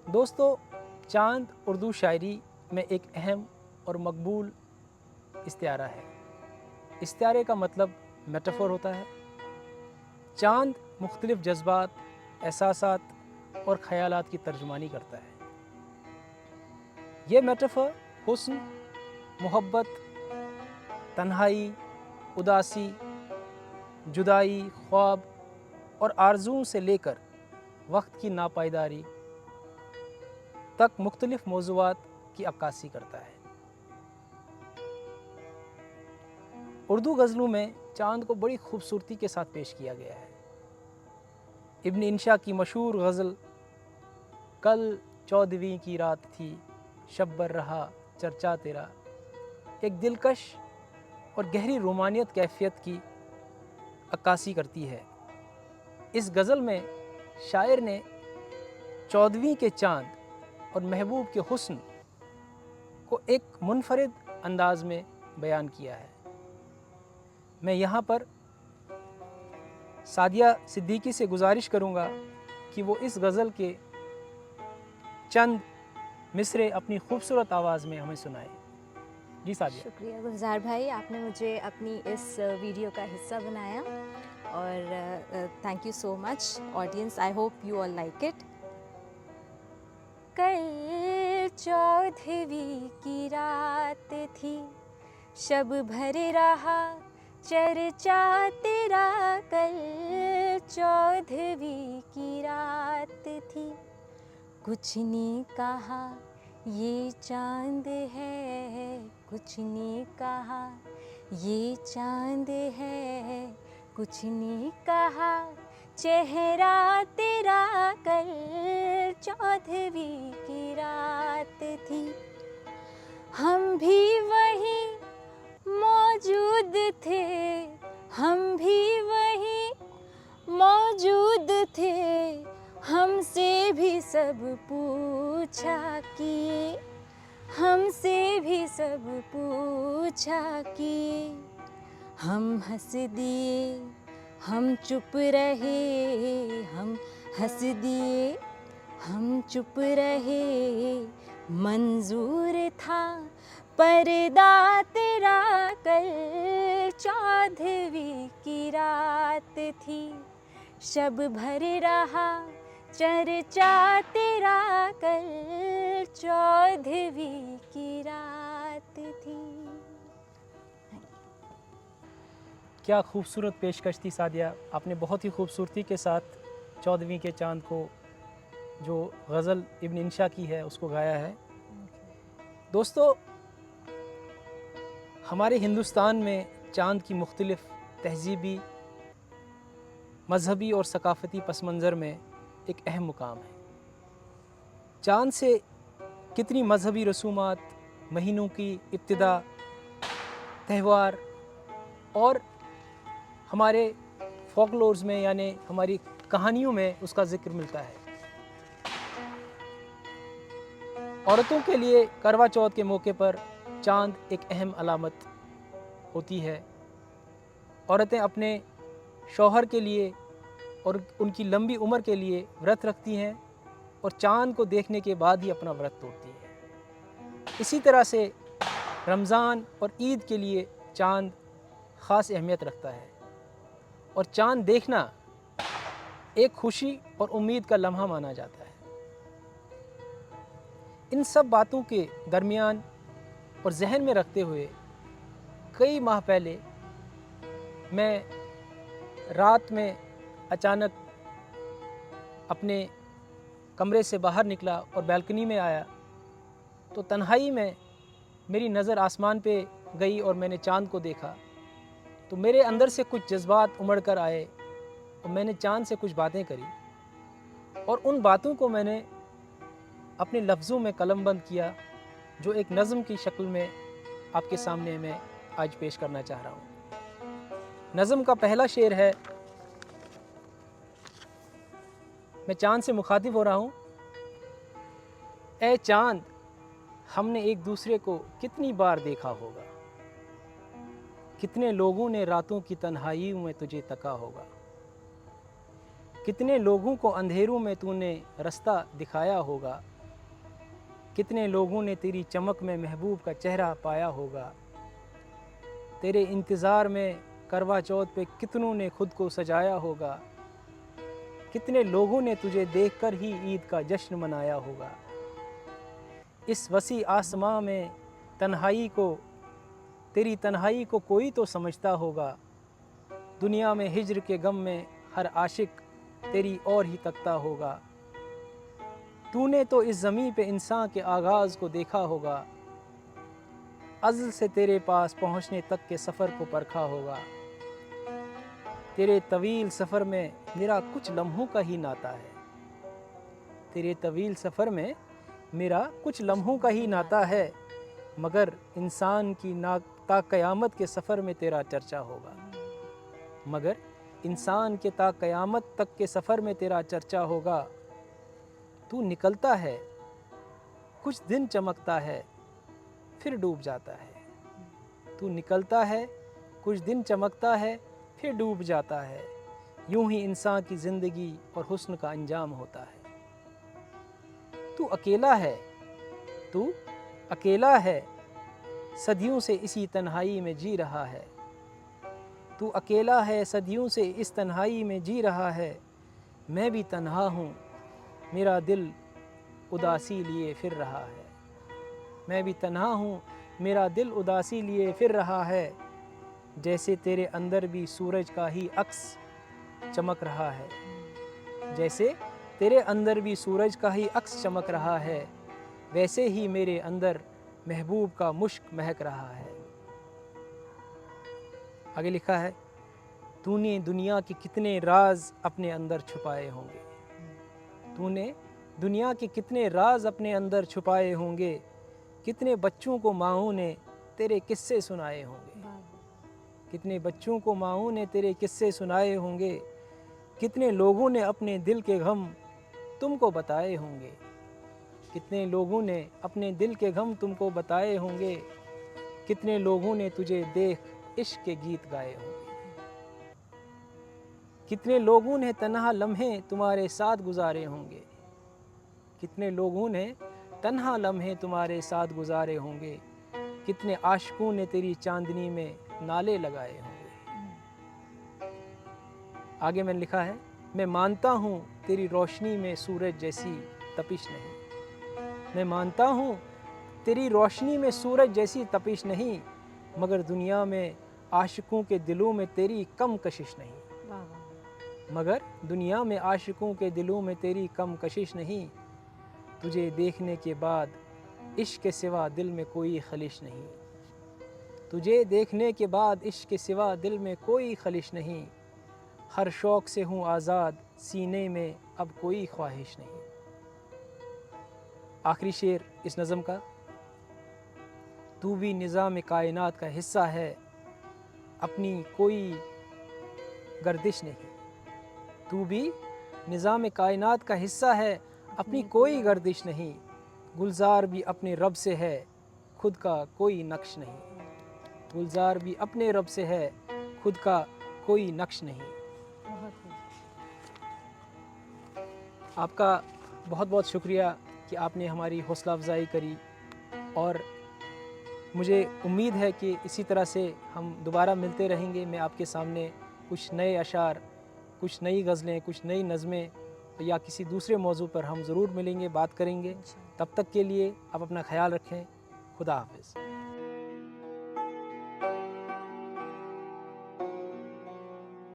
دوستو، چاند اردو شاعری میں ایک اہم اور مقبول استعارہ ہے۔ استعارے کا مطلب میٹافور ہوتا ہے۔ چاند مختلف جذبات، احساسات اور خیالات کی ترجمانی کرتا ہے۔ یہ میٹافور حسن، محبت، تنہائی، اداسی، جدائی، خواب اور آرزوؤں سے لے کر وقت کی ناپائیداری تک مختلف موضوعات کی عکاسی کرتا ہے۔ اردو غزلوں میں چاند کو بڑی خوبصورتی کے ساتھ پیش کیا گیا ہے۔ ابن انشا کی مشہور غزل کل 14ویں کی رات تھی، شب بر رہا چرچا تیرا، ایک دلکش اور گہری رومانیت کیفیت کی عکاسی کرتی ہے۔ اس غزل میں شاعر نے 14ویں کے چاند اور محبوب کے حسن کو ایک منفرد انداز میں بیان کیا ہے۔ میں یہاں پر سعدیہ صدیقی سے گزارش کروں گا کہ وہ اس غزل کے چند مصرے اپنی خوبصورت آواز میں ہمیں سنائے۔ جی سعدیہ۔ شکریہ گلزار بھائی، آپ نے مجھے اپنی اس ویڈیو کا حصہ بنایا اور thank you so much audience, I hope you all like it. کل 14ویں کی رات تھی، شب بھر رہا چرچا تیرا، کل 14ویں کی رات تھی، کچھ نے کہا یہ چاند ہے، کچھ نے کہا یہ چاند ہے، کچھ نے کہا چہرہ تیرا، کل 14ویں کی رات تھی، ہم بھی وہیں موجود تھے، ہم بھی وہیں موجود تھے، ہم سے بھی سب پوچھا کیے، ہم سے بھی سب پوچھا کیے، ہم ہنس دیے ہم چپ رہے، ہم ہنس دیے ہم چپ رہے، منظور تھا پردہ تیرا، کل 14ویں کی رات تھی، شب بھر رہا چرچا تیرا، کل 14ویں کی رات تھی۔ کیا خوبصورت پیشکش تھی سعدیہ، آپ نے بہت ہی خوبصورتی کے ساتھ 14ویں کے چاند کو، جو غزل ابن انشا کی ہے، اس کو گایا ہے۔ دوستو، ہمارے ہندوستان میں چاند کی مختلف تہذیبی، مذہبی اور ثقافتی پس منظر میں ایک اہم مقام ہے۔ چاند سے کتنی مذہبی رسومات، مہینوں کی ابتدا، تہوار اور ہمارے فولکلورز میں یعنی ہماری کہانیوں میں اس کا ذکر ملتا ہے۔ عورتوں کے لیے کروا چوتھ کے موقع پر چاند ایک اہم علامت ہوتی ہے۔ عورتیں اپنے شوہر کے لیے اور ان کی لمبی عمر کے لیے ورت رکھتی ہیں اور چاند کو دیکھنے کے بعد ہی اپنا ورت توڑتی ہیں۔ اسی طرح سے رمضان اور عید کے لیے چاند خاص اہمیت رکھتا ہے، اور چاند دیکھنا ایک خوشی اور امید کا لمحہ مانا جاتا ہے۔ ان سب باتوں کے درمیان اور ذہن میں رکھتے ہوئے کئی ماہ پہلے میں رات میں اچانک اپنے کمرے سے باہر نکلا اور بیلکنی میں آیا تو تنہائی میں میری نظر آسمان پہ گئی اور میں نے چاند کو دیکھا، تو میرے اندر سے کچھ جذبات امڑ کر آئے اور میں نے چاند سے کچھ باتیں کری، اور ان باتوں کو میں نے اپنے لفظوں میں قلم بند کیا، جو ایک نظم کی شکل میں آپ کے سامنے میں آج پیش کرنا چاہ رہا ہوں۔ نظم کا پہلا شعر ہے، میں چاند سے مخاطب ہو رہا ہوں۔ اے چاند، ہم نے ایک دوسرے کو کتنی بار دیکھا ہوگا، کتنے لوگوں نے راتوں کی تنہائیوں میں تجھے تکا ہوگا، کتنے لوگوں کو اندھیروں میں تو نے رستہ دکھایا ہوگا، कितने लोगों ने तेरी चमक में महबूब का चेहरा पाया होगा। तेरे इंतज़ार में करवा चौथ पे कितनों ने खुद को सजाया होगा। कितने लोगों ने तुझे देखकर ही ईद का जश्न मनाया होगा। इस वसी आसमां में तेरी तन्हाई को कोई तो समझता होगा। दुनिया में हिज्र के गम में हर आशिक तेरी और ही तकता होगा। तूने तो इस ज़मीं पे इंसान के आगाज़ को देखा होगा। अज़ल से तेरे पास पहुँचने तक के सफ़र को परखा होगा। तेरे तवील सफ़र में मेरा कुछ लम्हों का ही नाता है। तेरे तवील सफ़र में मेरा कुछ लम्हों का ही नाता है, मगर इंसान की ता क़यामत के सफ़र में तेरा चर्चा होगा। मगर इंसान के ता क़यामत तक के सफ़र में तेरा चर्चा होगा। तू निकलता है, कुछ दिन चमकता है, फिर डूब जाता है। तू निकलता है, कुछ दिन चमकता है, फिर डूब जाता है। यूं ही इंसान की ज़िंदगी और हुस्न का अंजाम होता है। तू अकेला है, तू अकेला है, सदियों से इसी तन्हाई में जी रहा है। तू अकेला है, सदियों से इस तन्हाई में जी रहा है। मैं भी तन्हा हूँ, मेरा दिल उदासी लिए फिर रहा है। मैं भी तन्हा हूँ, मेरा दिल उदासी लिए फिर रहा है। जैसे तेरे अंदर भी सूरज का ही अक्स चमक रहा है। जैसे तेरे अंदर भी सूरज का ही अक्स चमक रहा है, वैसे ही मेरे अंदर महबूब का मुश्क महक रहा है। आगे लिखा है, तूने दुनिया के कितने राज अपने अंदर छुपाए होंगे। तूने दुनिया के कितने राज अपने अंदर छुपाए होंगे। कितने बच्चों को माँओं ने तेरे किस्से सुनाए होंगे। कितने बच्चों को माँओं ने तेरे किस्से सुनाए होंगे। कितने लोगों ने अपने दिल के गम तुमको बताए होंगे। कितने लोगों ने अपने दिल के गम तुमको बताए होंगे। कितने लोगों ने तुझे देख इश्क के गीत गाए होंगे। कितने लोगों ने तन्हा लम्हे तुम्हारे साथ गुजारे होंगे। कितने लोगों ने तन्हा लम्हे तुम्हारे साथ गुजारे होंगे। कितने आशिकों ने तेरी चांदनी में नाले लगाए होंगे। आगे मैंने लिखा है, मैं मानता हूँ तेरी रोशनी में सूरज जैसी तपिश नहीं। मैं मानता हूँ तेरी रोशनी में सूरज जैसी तपिश नहीं, मगर दुनिया में आशिकों के दिलों में तेरी कम कशिश नहीं। मगर दुनिया में आशिकों के दिलों में तेरी कम कशिश नहीं। तुझे देखने के बाद इश्क के सिवा दिल में कोई खलिश नहीं। तुझे देखने के बाद इश्क के सिवा दिल में कोई खलिश नहीं। हर शौक़ से हूँ आज़ाद, सीने में अब कोई ख्वाहिश नहीं। आखिरी शेर इस नज़म का, तू भी निज़ाम कायनात का हिस्सा है, अपनी कोई गर्दिश नहीं। तू भी निज़ाम कायनात का हिस्सा है, अपनी कोई गर्दिश नहीं। गुलजार भी अपने रब से है, खुद का कोई नक्श नहीं। गुलजार भी अपने रब से है, खुद का कोई नक्श नहीं। आपका बहुत बहुत शुक्रिया कि आपने हमारी हौसला अफजाई करी, और मुझे उम्मीद है कि इसी तरह से हम दोबारा मिलते रहेंगे। मैं आपके सामने कुछ नए अशार, कुछ नई गज़लें, कुछ नई नज़में या किसी दूसरे मौजू पर हम ज़रूर मिलेंगे, बात करेंगे। तब तक के लिए आप अपना ख्याल रखें। खुदा हाफ़िज़।